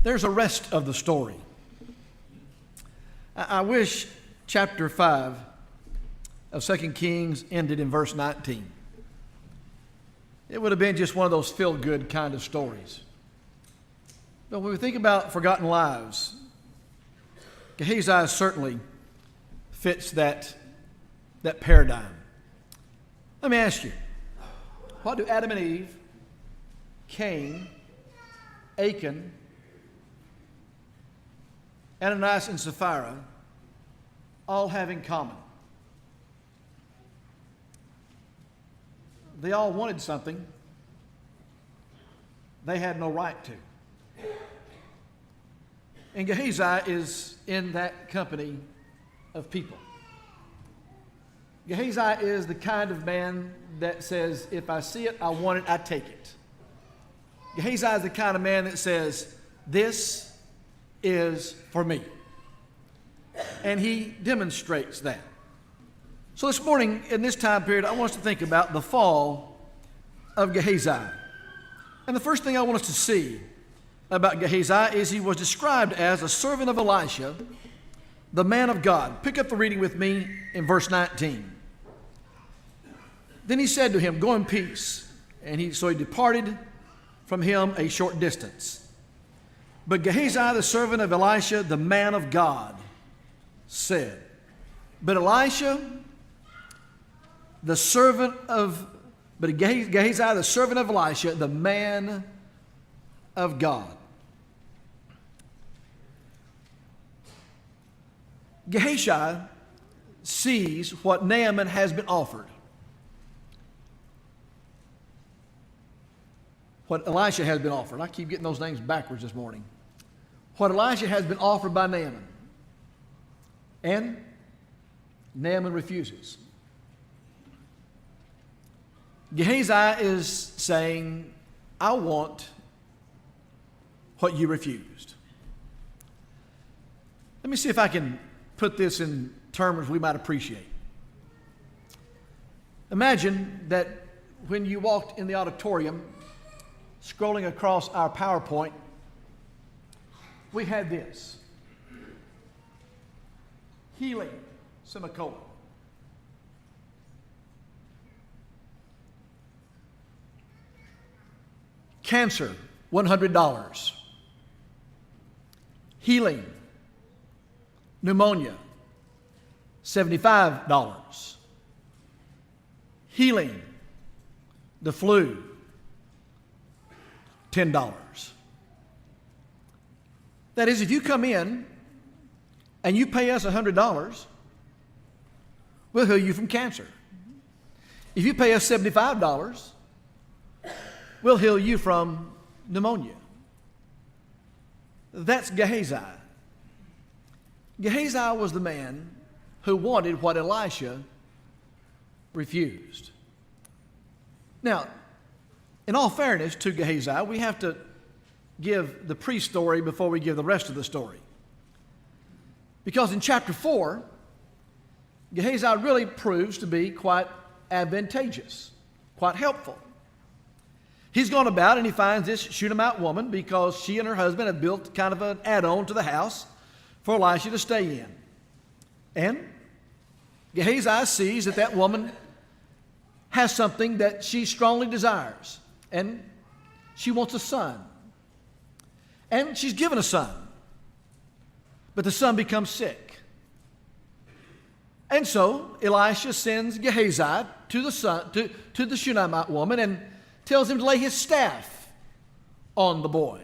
there's a rest of the story. I wish chapter 5 of 2 Kings ended in verse 19. It would have been just one of those feel-good kind of stories. But when we think about forgotten lives, Gehazi certainly fits that paradigm. Let me ask you, what do Adam and Eve, Cain, Achan, Ananias and Sapphira all have in common? They all wanted something they had no right to. And Gehazi is in that company of people. Gehazi is the kind of man that says, if I see it, I want it, I take it. Gehazi is the kind of man that says, this is for me. And he demonstrates that. So this morning, in this time period, I want us to think about the fall of Gehazi. And the first thing I want us to see about Gehazi is he was described as a servant of Elisha, the man of God. Pick up the reading with me in verse 19. Then he said to him, go in peace. And so he departed from him a short distance. But Gehazi, the servant of Elisha, the man of God, said, but Gehazi, the servant of Elisha, the man of God. Gehazi sees what Naaman has been offered. What Elisha has been offered. I keep getting those names backwards this morning. What Elisha has been offered by Naaman. And Naaman refuses. Gehazi is saying, I want what you refused. Let me see if I can put this in terms we might appreciate. Imagine that when you walked in the auditorium, scrolling across our PowerPoint, we had this. Healing, semicolon. Cancer, $100. Healing, pneumonia, $75. Healing, the flu, $10. That is, if you come in and you pay us $100, we'll heal you from cancer. If you pay us $75, we'll heal you from pneumonia. That's Gehazi. Gehazi was the man who wanted what Elisha refused. Now, in all fairness to Gehazi, we have to give the pre-story before we give the rest of the story. Because in chapter 4, Gehazi really proves to be quite advantageous, quite helpful. He's gone about and he finds this Shunammite woman because she and her husband have built kind of an add-on to the house for Elisha to stay in. And Gehazi sees that that woman has something that she strongly desires. And she wants a son. And she's given a son. But the son becomes sick. And so Elisha sends Gehazi to the Shunammite woman and tells him to lay his staff on the boy.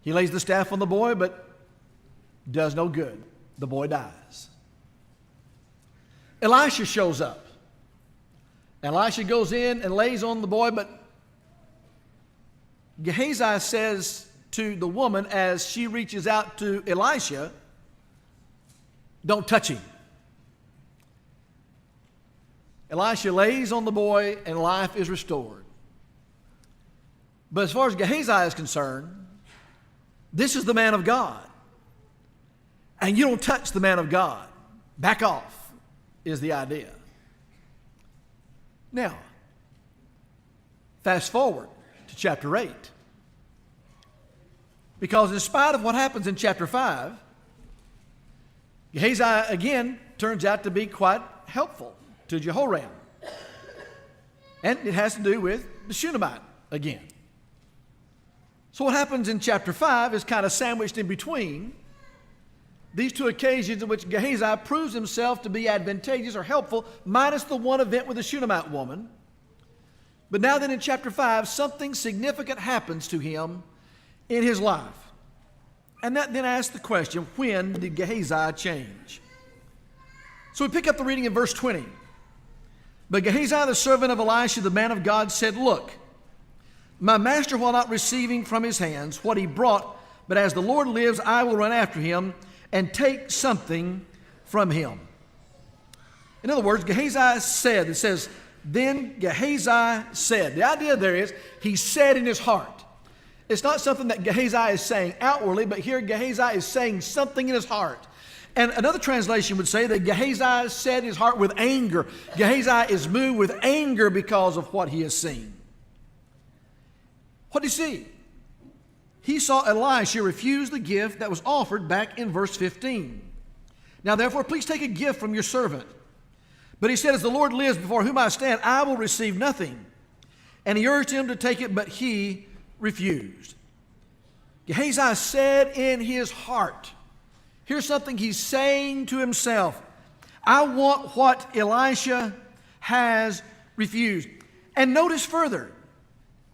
He lays the staff on the boy, but does no good. The boy dies. Elisha shows up. Elisha goes in and lays on the boy, but Gehazi says to the woman as she reaches out to Elisha, don't touch him. Elisha lays on the boy and life is restored. But as far as Gehazi is concerned, this is the man of God. And you don't touch the man of God. Back off is the idea. Now, fast forward to chapter 8. Because in spite of what happens in chapter 5, Gehazi again turns out to be quite helpful to Jehoram. And it has to do with the Shunammite again. So what happens in chapter 5 is kind of sandwiched in between these two occasions in which Gehazi proves himself to be advantageous or helpful, minus the one event with the Shunammite woman. But now then in chapter 5, something significant happens to him in his life. And that then asks the question, when did Gehazi change? So we pick up the reading in verse 20. But Gehazi, the servant of Elisha, the man of God, said, Look, my master will not receiving from his hands what he brought, but as the Lord lives, I will run after him and take something from him. In other words, Gehazi said, it says, then Gehazi said. The idea there is, he said in his heart. It's not something that Gehazi is saying outwardly, but here Gehazi is saying something in his heart. And another translation would say that Gehazi said in his heart with anger. Gehazi is moved with anger because of what he has seen. What did he see? He saw Elisha refuse the gift that was offered back in verse 15. Now therefore, please take a gift from your servant. But he said, as the Lord lives before whom I stand, I will receive nothing. And he urged him to take it, but he refused. Gehazi said in his heart, here's something he's saying to himself, I want what Elisha has refused. And notice further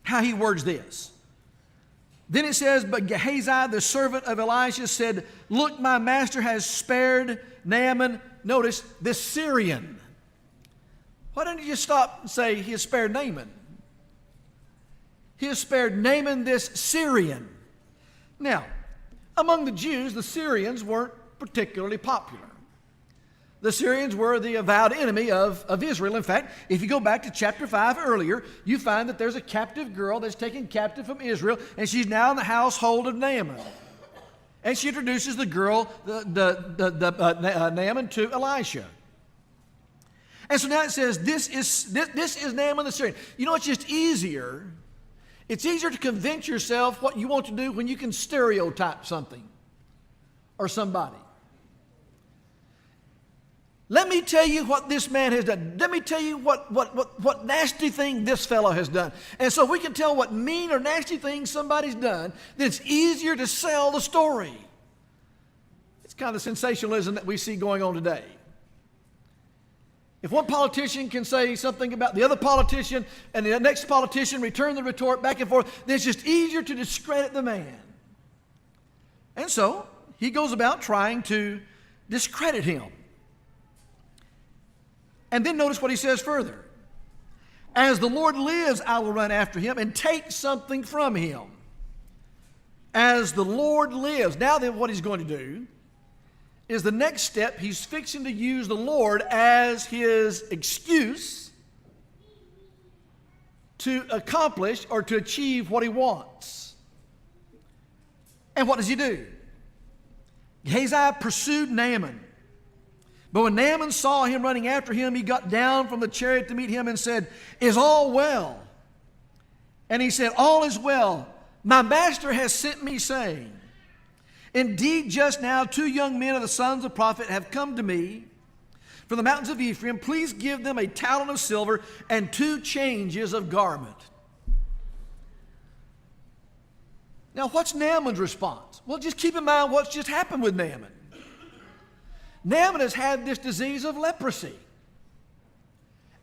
how he words this. Then it says, but Gehazi, the servant of Elisha, said, look, my master has spared Naaman, notice, this Syrian. Why don't you just stop and say he has spared Naaman? He has spared Naaman, this Syrian. Now, among the Jews, the Syrians weren't particularly popular. The Syrians were the avowed enemy of Israel. In fact, if you go back to chapter 5 earlier, you find that there's a captive girl that's taken captive from Israel, and she's now in the household of Naaman. And she introduces the girl, Naaman, to Elisha. And so now it says, this is Naaman the Syrian. You know, it's just easier. It's easier to convince yourself what you want to do when you can stereotype something or somebody. Let me tell you what this man has done. Let me tell you what nasty thing this fellow has done. And so if we can tell what mean or nasty thing somebody's done, then it's easier to sell the story. It's kind of the sensationalism that we see going on today. If one politician can say something about the other politician and the next politician return the retort back and forth, then it's just easier to discredit the man. And so he goes about trying to discredit him. And then notice what he says further. As the Lord lives, I will run after him and take something from him. As the Lord lives. Now then what he's going to do is the next step, he's fixing to use the Lord as his excuse to accomplish or to achieve what he wants. And what does he do? Gehazi pursued Naaman. But when Naaman saw him running after him, he got down from the chariot to meet him and said, is all well? And he said, all is well. My master has sent me saying, indeed, just now 2 young men of the sons of prophet have come to me from the mountains of Ephraim. Please give them a talent of silver and 2 changes of garment. Now, what's Naaman's response? Well, just keep in mind what's just happened with Naaman. Naaman has had this disease of leprosy.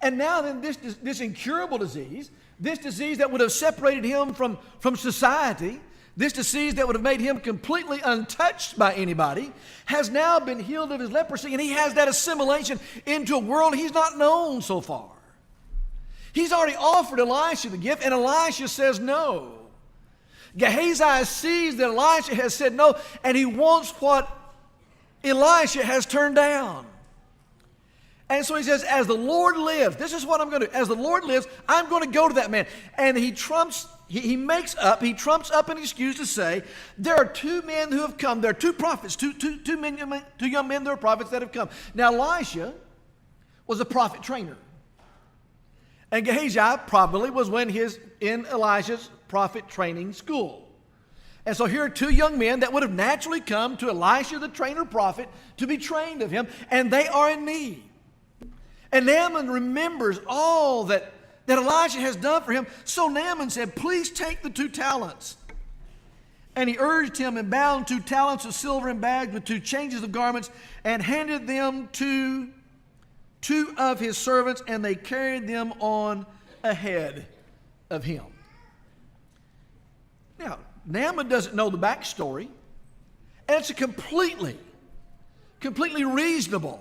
And now then this incurable disease, this disease that would have separated him from society, this disease that would have made him completely untouched by anybody, has now been healed of his leprosy, and he has that assimilation into a world he's not known so far. He's already offered Elisha the gift, and Elisha says no. Gehazi sees that Elisha has said no, and he wants what Elisha has turned down. And so he says, as the Lord lives, this is what I'm going to do. As the Lord lives, I'm going to go to that man. And he trumps up an excuse to say, there are 2 men who have come. There are 2 prophets, two young men that are prophets that have come. Now, Elisha was a prophet trainer. And Gehazi probably was in Elisha's prophet training school. And so here are two young men that would have naturally come to Elisha, the trainer prophet, to be trained of him, and they are in need. And Naaman remembers all that Elisha has done for him. So Naaman said, please take the 2 talents. And he urged him and bound 2 talents of silver in bags with 2 changes of garments and handed them to 2 of his servants, and they carried them on ahead of him. Now, Naaman doesn't know the backstory, and it's a completely reasonable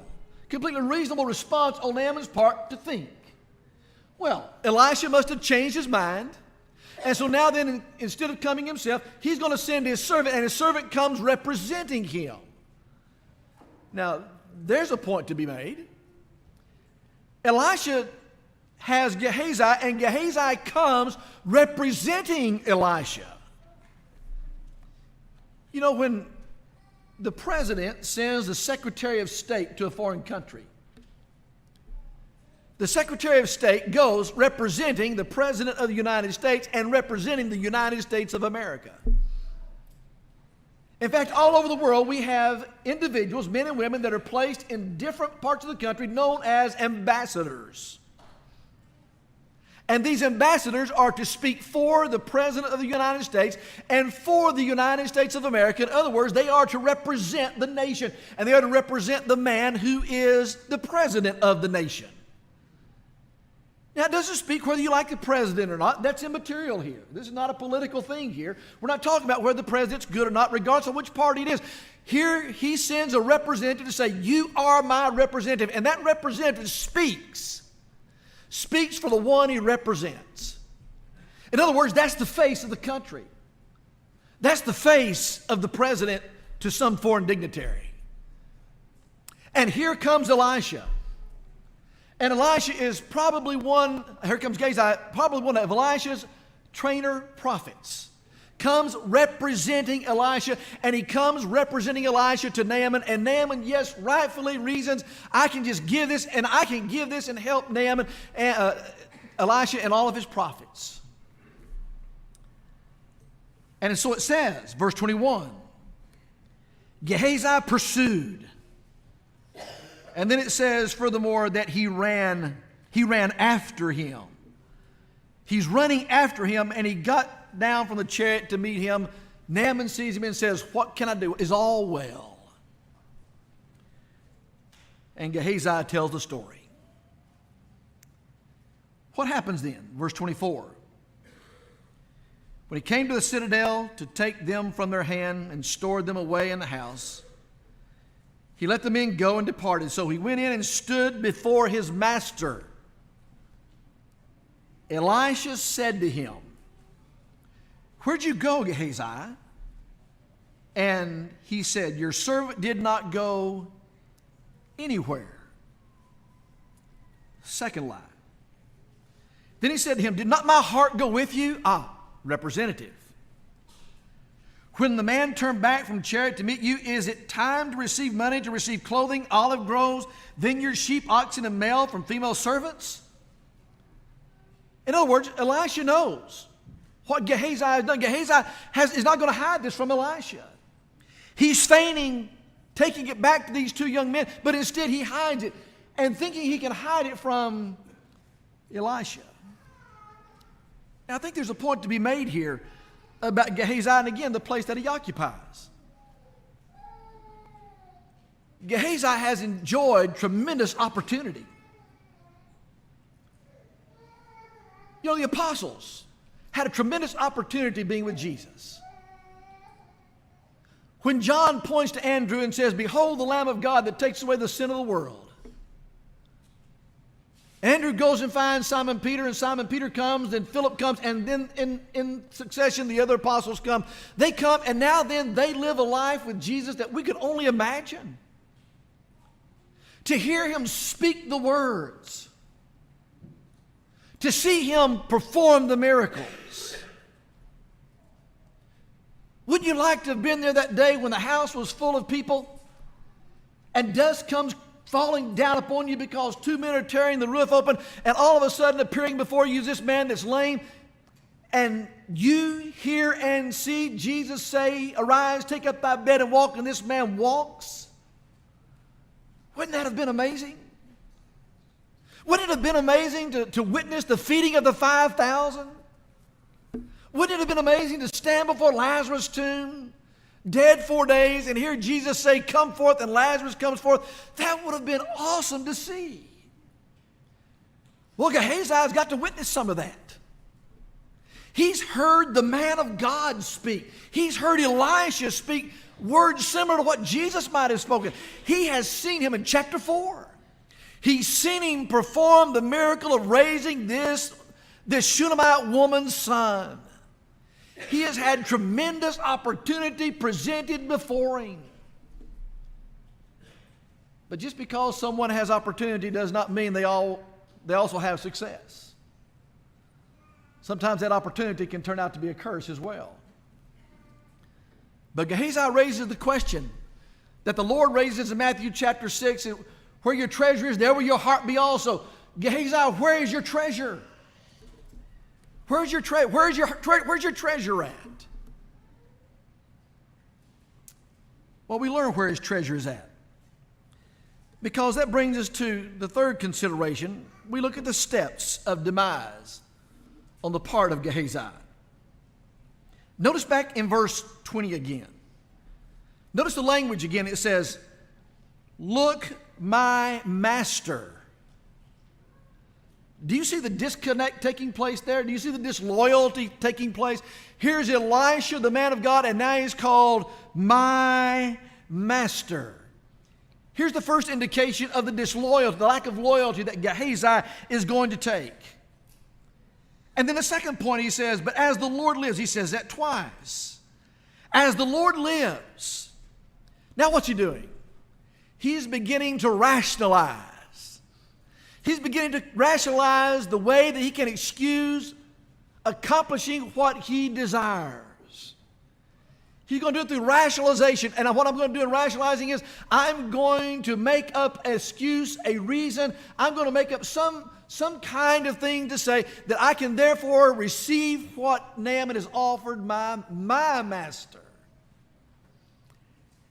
response on Naaman's part to think, well, Elisha must have changed his mind, and so now then, instead of coming himself, he's going to send his servant, and his servant comes representing him. Now, there's a point to be made. Elisha has Gehazi, and Gehazi comes representing Elisha. You know, when the president sends the Secretary of State to a foreign country, the Secretary of State goes representing the President of the United States and representing the United States of America. In fact, all over the world, we have individuals, men and women, that are placed in different parts of the country known as ambassadors. And these ambassadors are to speak for the President of the United States and for the United States of America. In other words, they are to represent the nation, and they are to represent the man who is the president of the nation. Now, it doesn't speak whether you like the president or not. That's immaterial here. This is not a political thing here. We're not talking about whether the president's good or not, regardless of which party it is. Here, he sends a representative to say, you are my representative. And that representative speaks for the one he represents. In other words, that's the face of the country. That's the face of the president to some foreign dignitary. And here comes Elisha. And Elisha is probably here comes Gehazi, probably one of Elisha's trainer prophets. Comes representing Elisha, and he comes representing Elisha to Naaman. And Naaman, yes, rightfully reasons, I can just give this, and I can give this and help Naaman, Elisha and all of his prophets. And so it says, verse 21, Gehazi pursued. And then it says, furthermore, that he ran after him. He's running after him, and he got down from the chariot to meet him. Naaman sees him and says, what can I do? Is all well? And Gehazi tells the story. What happens then? Verse 24. When he came to the citadel to take them from their hand and stored them away in the house, he let the men go and departed. So he went in and stood before his master. Elisha said to him, where'd you go, Gehazi? And he said, your servant did not go anywhere. Second lie. Then he said to him, did not my heart go with you? Representative. When the man turned back from chariot to meet you, is it time to receive money, to receive clothing, olive groves, vineyards, sheep, oxen, and male from female servants? In other words, Elisha knows what Gehazi has done. Gehazi is not going to hide this from Elisha. He's feigning taking it back to these 2 young men, but instead he hides it and thinking he can hide it from Elisha. Now, I think there's a point to be made here about Gehazi, and again, the place that he occupies. Gehazi has enjoyed tremendous opportunity. You know, the apostles had a tremendous opportunity being with Jesus. When John points to Andrew and says, behold the Lamb of God that takes away the sin of the world. Andrew goes and finds Simon Peter, and Simon Peter comes, then Philip comes, and then in succession the other apostles come. They come, and now then they live a life with Jesus that we could only imagine. To hear him speak the words, to see him perform the miracles. Wouldn't you like to have been there that day when the house was full of people and dust comes falling down upon you because 2 men are tearing the roof open, and all of a sudden appearing before you is this man that's lame, and you hear and see Jesus say, arise, take up thy bed and walk, and this man walks. Wouldn't that have been amazing? Wouldn't it have been amazing to witness the feeding of the 5,000? Wouldn't it have been amazing to stand before Lazarus' tomb, dead 4 days, and hear Jesus say, come forth, and Lazarus comes forth? That would have been awesome to see. Well, Gehazi's got to witness some of that. He's heard the man of God speak. He's heard Elisha speak words similar to what Jesus might have spoken. He has seen him in chapter 4. He's seen him perform the miracle of raising this Shunammite woman's son. He has had tremendous opportunity presented before him. But just because someone has opportunity does not mean they also have success. Sometimes that opportunity can turn out to be a curse as well. But Gehazi raises the question that the Lord raises in Matthew chapter 6, where your treasure is, there will your heart be also. Gehazi, where is your treasure? Where's your treasure at? Well, we learn where his treasure is at, because that brings us to the third consideration. We look at the steps of demise on the part of Gehazi. Notice back in verse 20 again. Notice the language again. It says, look, my master. Do you see the disconnect taking place there? Do you see the disloyalty taking place? Here's Elisha, the man of God, and now he's called my master. Here's the first indication of the disloyalty, the lack of loyalty that Gehazi is going to take. And then the second point, he says, but as the Lord lives, he says that twice. As the Lord lives. Now what's he doing? He's beginning to rationalize. He's beginning to rationalize the way that he can excuse accomplishing what he desires. He's going to do it through rationalization. And what I'm going to do in rationalizing is I'm going to make up an excuse, a reason. I'm going to make up some kind of thing to say that I can therefore receive what Naaman has offered my master.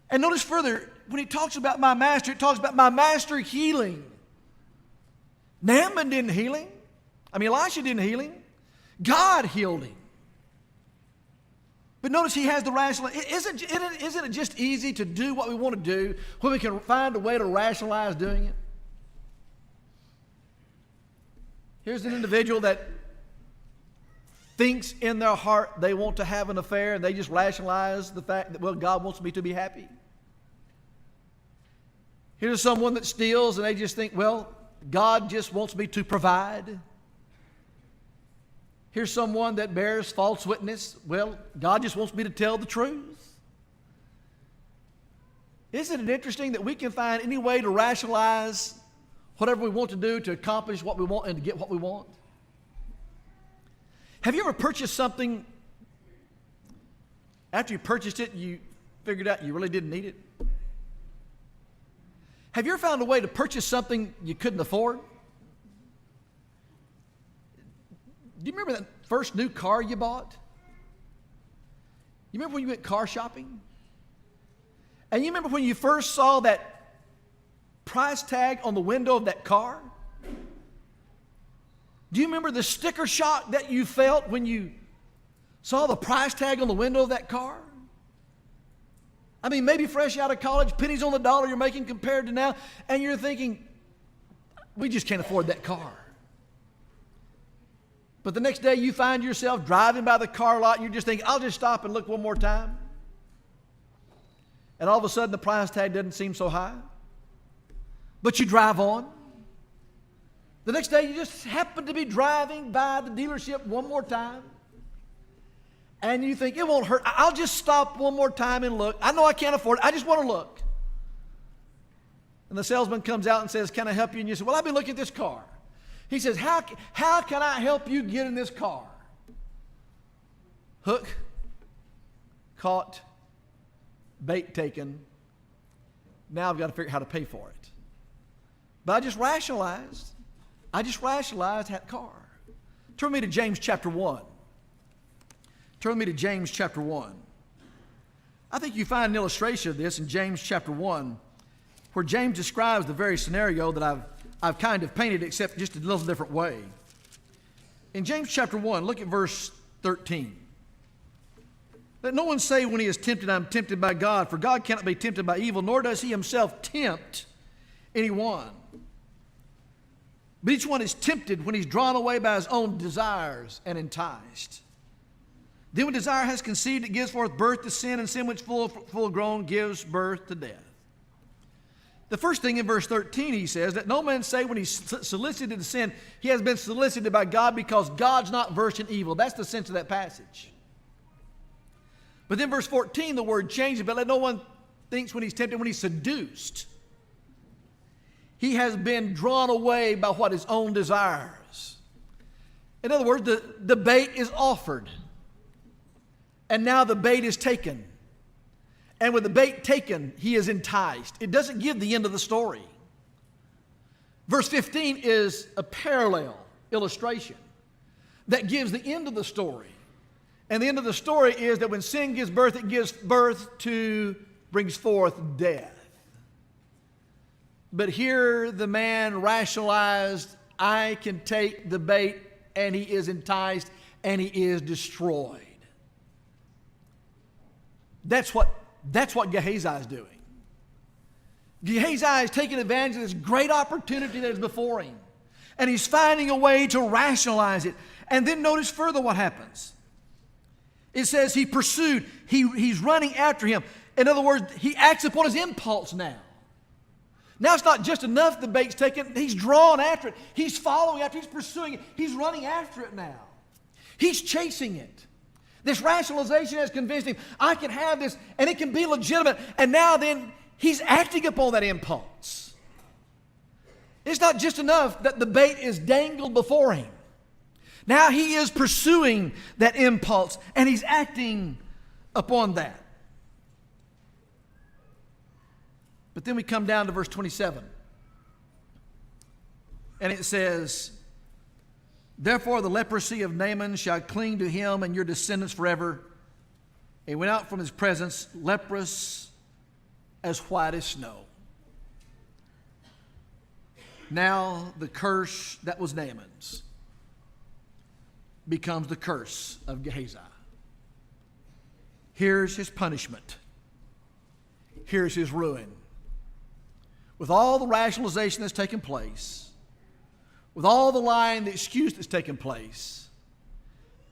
And notice further, when he talks about my master, it talks about my master healing. Naaman didn't heal him. Elisha didn't heal him. God healed him. But notice he has the rational. Isn't it just easy to do what we want to do when we can find a way to rationalize doing it? Here's an individual that thinks in their heart they want to have an affair, and they just rationalize the fact that, well, God wants me to be happy. Here's someone that steals, and they just think, well, God just wants me to provide. Here's someone that bears false witness. Well, God just wants me to tell the truth. Isn't it interesting that we can find any way to rationalize whatever we want to do to accomplish what we want and to get what we want? Have you ever purchased something, after you purchased it, you figured out you really didn't need it? Have you ever found a way to purchase something you couldn't afford? Do you remember that first new car you bought? You remember when you went car shopping? And you remember when you first saw that price tag on the window of that car? Do you remember the sticker shock that you felt when you saw the price tag on the window of that car? Maybe fresh out of college, pennies on the dollar you're making compared to now, and you're thinking, we just can't afford that car. But the next day you find yourself driving by the car lot and you're just thinking, I'll just stop and look one more time. And all of a sudden the price tag doesn't seem so high. But you drive on. The next day you just happen to be driving by the dealership one more time. And you think, it won't hurt. I'll just stop one more time and look. I know I can't afford it. I just want to look. And the salesman comes out and says, can I help you? And you say, well, I've been looking at this car. He says, how can I help you get in this car? Hook, caught, bait taken. Now I've got to figure out how to pay for it. But I just rationalized that car. Turn me to James chapter 1. Turn with me to James chapter 1. I think you find an illustration of this in James chapter 1, where James describes the very scenario that I've kind of painted, except just a little different way. In James chapter 1, look at verse 13. Let no one say when he is tempted, I'm tempted by God, for God cannot be tempted by evil, nor does he himself tempt anyone. But each one is tempted when he's drawn away by his own desires and enticed. Then when desire has conceived, it gives forth birth to sin, and sin which full grown gives birth to death. The first thing in verse 13 he says, that no man say when he's solicited to sin, he has been solicited by God, because God's not versed in evil. That's the sense of that passage. But then verse 14, the word changes, but let no one thinks when he's tempted, when he's seduced. He has been drawn away by what his own desires. In other words, the bait is offered. And now the bait is taken. And with the bait taken, he is enticed. It doesn't give the end of the story. Verse 15 is a parallel illustration that gives the end of the story. And the end of the story is that when sin gives birth, it gives birth to, brings forth death. But here the man rationalized, I can take the bait, and he is enticed, and he is destroyed. That's what Gehazi is doing. Gehazi is taking advantage of this great opportunity that is before him. And he's finding a way to rationalize it. And then notice further what happens. It says he pursued, he's running after him. In other words, he acts upon his impulse now. Now it's not just enough the bait's taken, he's drawn after it. He's following after it, he's pursuing it, he's running after it now. He's chasing it. This rationalization has convinced him, I can have this, and it can be legitimate. And now then, he's acting upon that impulse. It's not just enough that the bait is dangled before him. Now he is pursuing that impulse, and he's acting upon that. But then we come down to verse 27. And it says, therefore the leprosy of Naaman shall cling to him and your descendants forever. He went out from his presence, leprous as white as snow. Now the curse that was Naaman's becomes the curse of Gehazi. Here's his punishment. Here's his ruin. With all the rationalization that's taken place, with all the lying, the excuse that's taken place,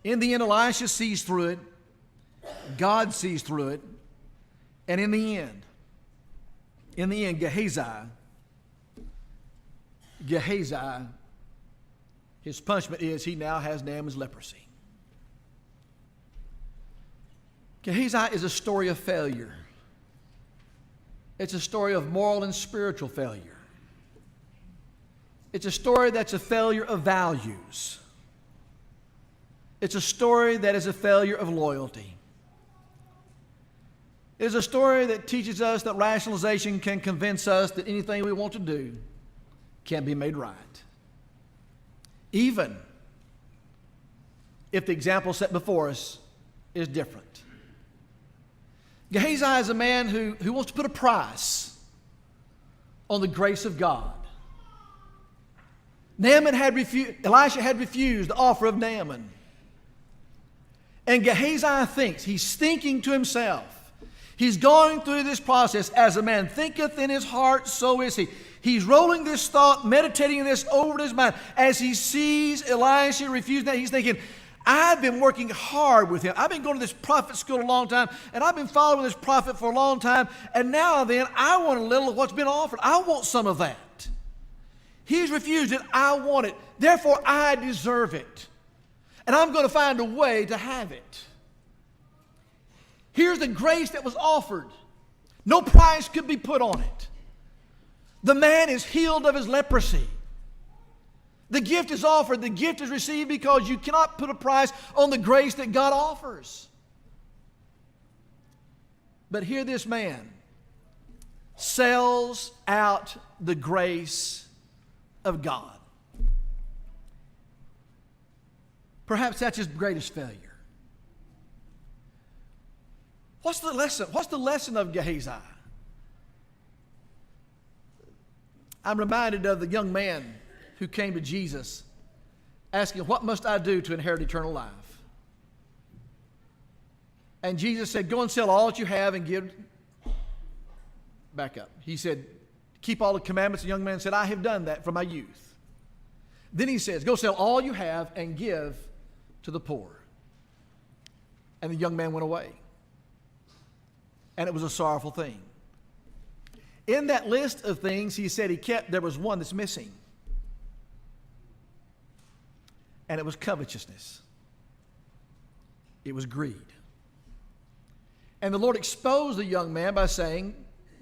in the end, Elisha sees through it, God sees through it, and in the end, Gehazi, his punishment is he now has Naaman's leprosy. Gehazi is a story of failure. It's a story of moral and spiritual failure. It's a story that's a failure of values. It's a story that is a failure of loyalty. It is a story that teaches us that rationalization can convince us that anything we want to do can be made right. Even if the example set before us is different. Gehazi is a man who wants to put a price on the grace of God. Elisha had refused the offer of Naaman. And Gehazi thinks, he's thinking to himself, he's going through this process, as a man thinketh in his heart, so is he. He's rolling this thought, meditating this over in his mind. As he sees Elisha refuse that, he's thinking, I've been working hard with him. I've been going to this prophet school a long time, and I've been following this prophet for a long time, and now then, I want a little of what's been offered. I want some of that. He's refused it. I want it. Therefore, I deserve it. And I'm going to find a way to have it. Here's the grace that was offered. No price could be put on it. The man is healed of his leprosy. The gift is offered. The gift is received because you cannot put a price on the grace that God offers. But here this man sells out the grace of God. Perhaps that's his greatest failure. What's the lesson? What's the lesson of Gehazi? I'm reminded of the young man who came to Jesus asking, what must I do to inherit eternal life? And Jesus said, go and sell all that you have and give. Back up. He said, keep all the commandments. The young man said, I have done that from my youth. Then he says, go sell all you have and give to the poor. And the young man went away. And it was a sorrowful thing. In that list of things he said there was one that's missing. And it was covetousness. It was greed. And the Lord exposed the young man by saying,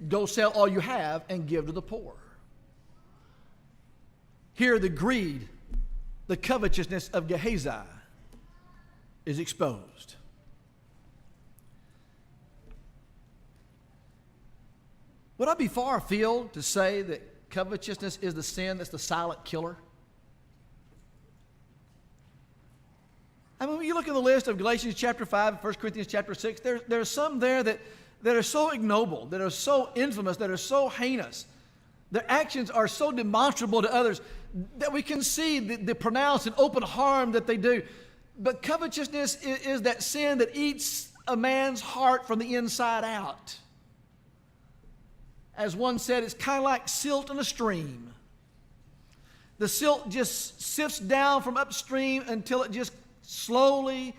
go sell all you have and give to the poor. Here the greed, the covetousness of Gehazi is exposed. Would I be far afield to say that covetousness is the sin that's the silent killer? I mean, when you look at the list of Galatians chapter 5 and 1 Corinthians chapter 6, there are some there that are so ignoble, that are so infamous, that are so heinous. Their actions are so demonstrable to others that we can see the pronounced and open harm that they do. But covetousness is that sin that eats a man's heart from the inside out. As one said, it's kind of like silt in a stream. The silt just sifts down from upstream until it just slowly,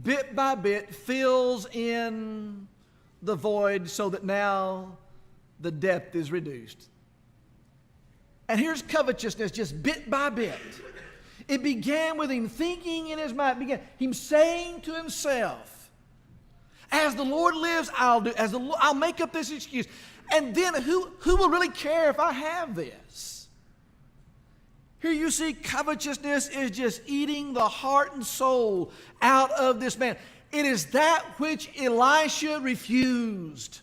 bit by bit, fills in the void so that now the depth is reduced. And here's covetousness just bit by bit. It began with him thinking in his mind, him saying to himself, as the Lord lives, I'll make up this excuse. And then who will really care if I have this? Here you see covetousness is just eating the heart and soul out of this man. It is that which Elisha refused,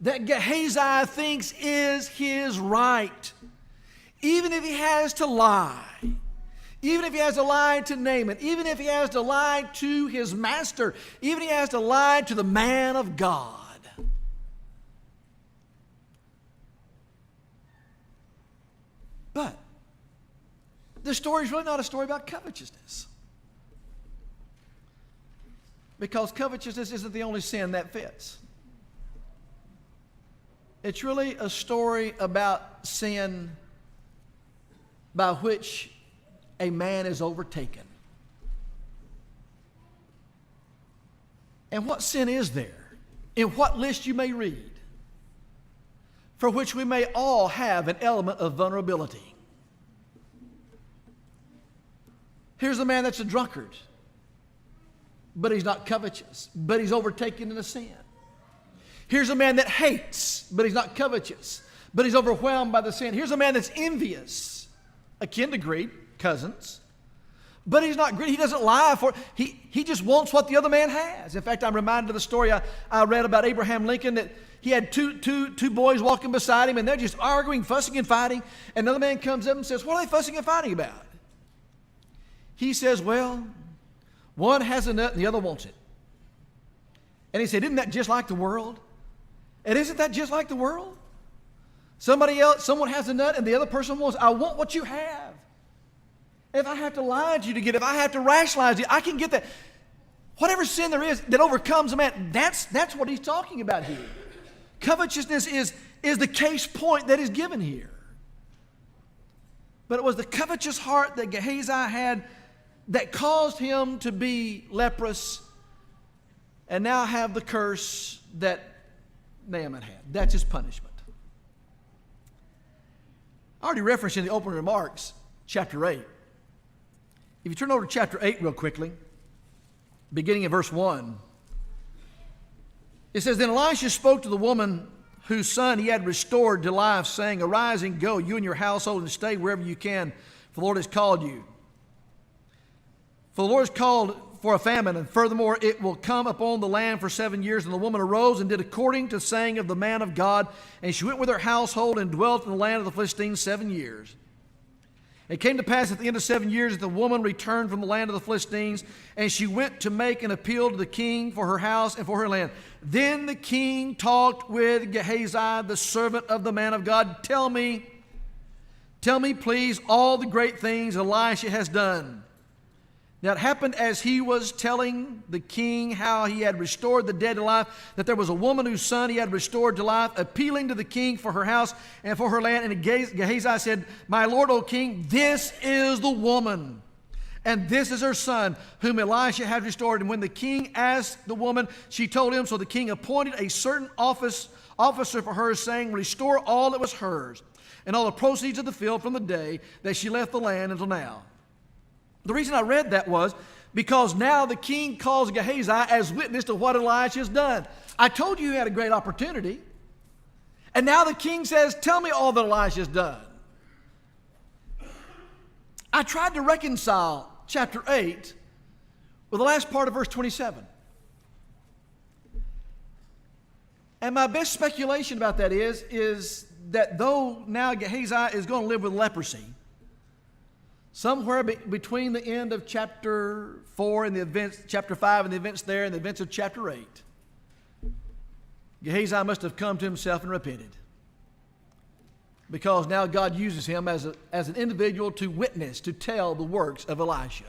that Gehazi thinks is his right. Even if he has to lie, even if he has to lie to Naaman, even if he has to lie to his master, even if he has to lie to the man of God. But this story is really not a story about covetousness. Because covetousness isn't the only sin that fits. It's really a story about sin by which a man is overtaken. And what sin is there? In what list you may read, for which we may all have an element of vulnerability. Here's a man that's a drunkard, but he's not covetous, but he's overtaken in a sin. Here's a man that hates, but he's not covetous, but he's overwhelmed by the sin. Here's a man that's envious, akin to greed, cousins, but he's not greedy. He doesn't lie for it. He just wants what the other man has. In fact, I'm reminded of the story I read about Abraham Lincoln, that he had two boys walking beside him, and they're just arguing, fussing, and fighting. And another man comes up and says, what are they fussing and fighting about? He says, well, one has a nut and the other wants it. And he said, isn't that just like the world? And isn't that just like the world? Someone has a nut and the other person wants, I want what you have. If I have to lie to you to get it, if I have to rationalize it, I can get that. Whatever sin there is that overcomes a man, that's what he's talking about here. Covetousness is the case point that is given here. But it was the covetous heart that Gehazi had that caused him to be leprous and now have the curse that Naaman had. That's his punishment. I already referenced in the opening remarks, chapter 8. If you turn over to chapter 8 real quickly, beginning in verse 1, it says, Then Elisha spoke to the woman whose son he had restored to life, saying, Arise and go, you and your household, and stay wherever you can, for the Lord has called you. For the Lord has called for a famine, and furthermore it will come upon the land for 7 years. And the woman arose and did according to the saying of the man of God, and she went with her household and dwelt in the land of the Philistines 7 years. It came to pass at the end of 7 years that the woman returned from the land of the Philistines, and she went to make an appeal to the king for her house and for her land. Then the king talked with Gehazi, the servant of the man of God. Tell me, please, all the great things Elisha has done. Now it happened as he was telling the king how he had restored the dead to life, that there was a woman whose son he had restored to life, appealing to the king for her house and for her land. And Gehazi said, My lord, O king, this is the woman, and this is her son, whom Elisha had restored. And when the king asked the woman, she told him. So the king appointed a certain officer for her, saying, Restore all that was hers, and all the proceeds of the field from the day that she left the land until now. The reason I read that was because now the king calls Gehazi as witness to what Elisha has done. I told you he had a great opportunity. And now the king says, tell me all that Elisha has done. I tried to reconcile chapter 8 with the last part of verse 27. And my best speculation about that is that though now Gehazi is going to live with leprosy, somewhere between the end of chapter 4 and the events, chapter 5 and the events there and the events of chapter 8, Gehazi must have come to himself and repented. Because now God uses him as an individual to witness, to tell the works of Elisha.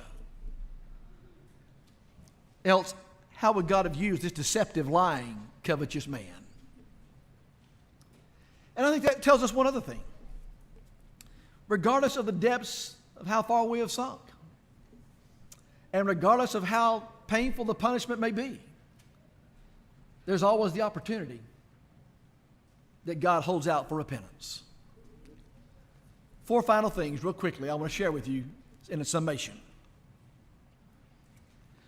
Else, how would God have used this deceptive, lying, covetous man? And I think that tells us one other thing. Regardless of the depths of how far we have sunk, and regardless of how painful the punishment may be, there's always the opportunity that God holds out for repentance. 4 final things, real quickly, I want to share with you in a summation.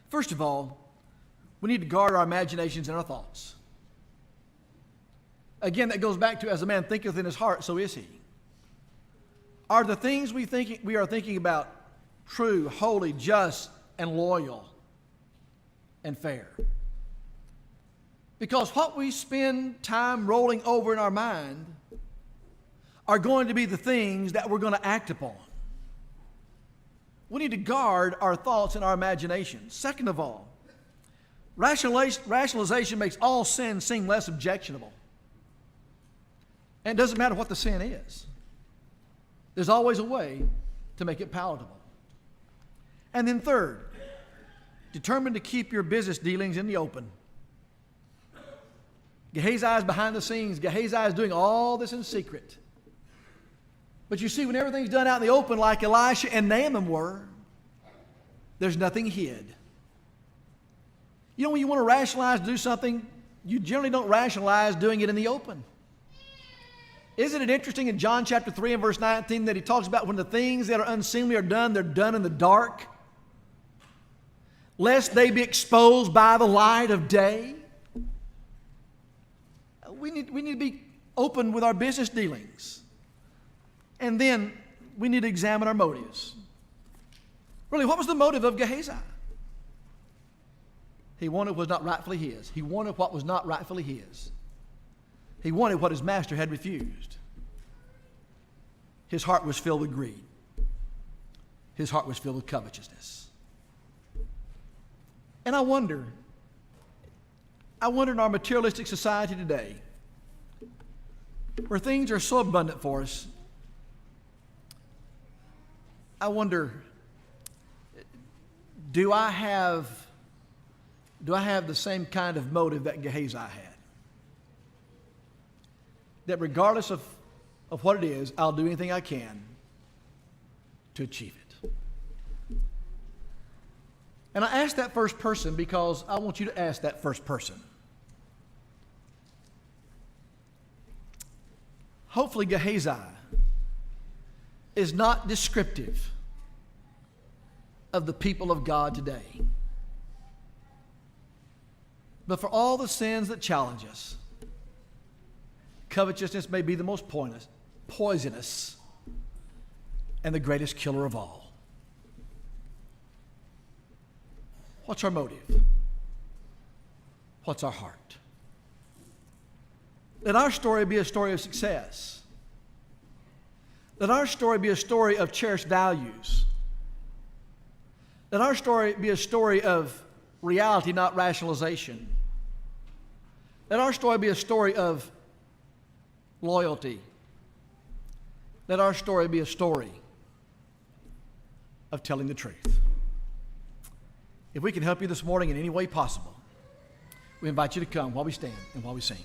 First of all, we need to guard our imaginations and our thoughts. Again, that goes back to, as a man thinketh in his heart, so is he. Are the things we are thinking about true, holy, just, and loyal, and fair? Because what we spend time rolling over in our mind are going to be the things that we're going to act upon. We need to guard our thoughts and our imaginations. Second of all, rationalization makes all sin seem less objectionable. And it doesn't matter what the sin is. There's always a way to make it palatable. And then third, determined to keep your business dealings in the open. Gehazi is behind the scenes. Gehazi is doing all this in secret. But you see, when everything's done out in the open like Elisha and Naaman were, there's nothing hid. You know, when you want to rationalize to do something, you generally don't rationalize doing it in the open. Isn't it interesting in John chapter 3 and verse 19 that he talks about when the things that are unseemly are done, they're done in the dark, lest they be exposed by the light of day? We need to be open with our business dealings. And then we need to examine our motives. Really, what was the motive of Gehazi? He wanted what was not rightfully his. He wanted what was not rightfully his. He wanted what his master had refused. His heart was filled with greed. His heart was filled with covetousness. And I wonder in our materialistic society today, where things are so abundant for us, I wonder, do I have the same kind of motive that Gehazi had? That regardless of what it is, I'll do anything I can to achieve it. And I ask that first person because I want you to ask that first person. Hopefully Gehazi is not descriptive of the people of God today. But for all the sins that challenge us, covetousness may be the most poisonous, and the greatest killer of all. What's our motive? What's our heart? Let our story be a story of success. Let our story be a story of cherished values. Let our story be a story of reality, not rationalization. Let our story be a story of loyalty. Let our story be a story of telling the truth. If we can help you this morning in any way possible, we invite you to come while we stand and while we sing.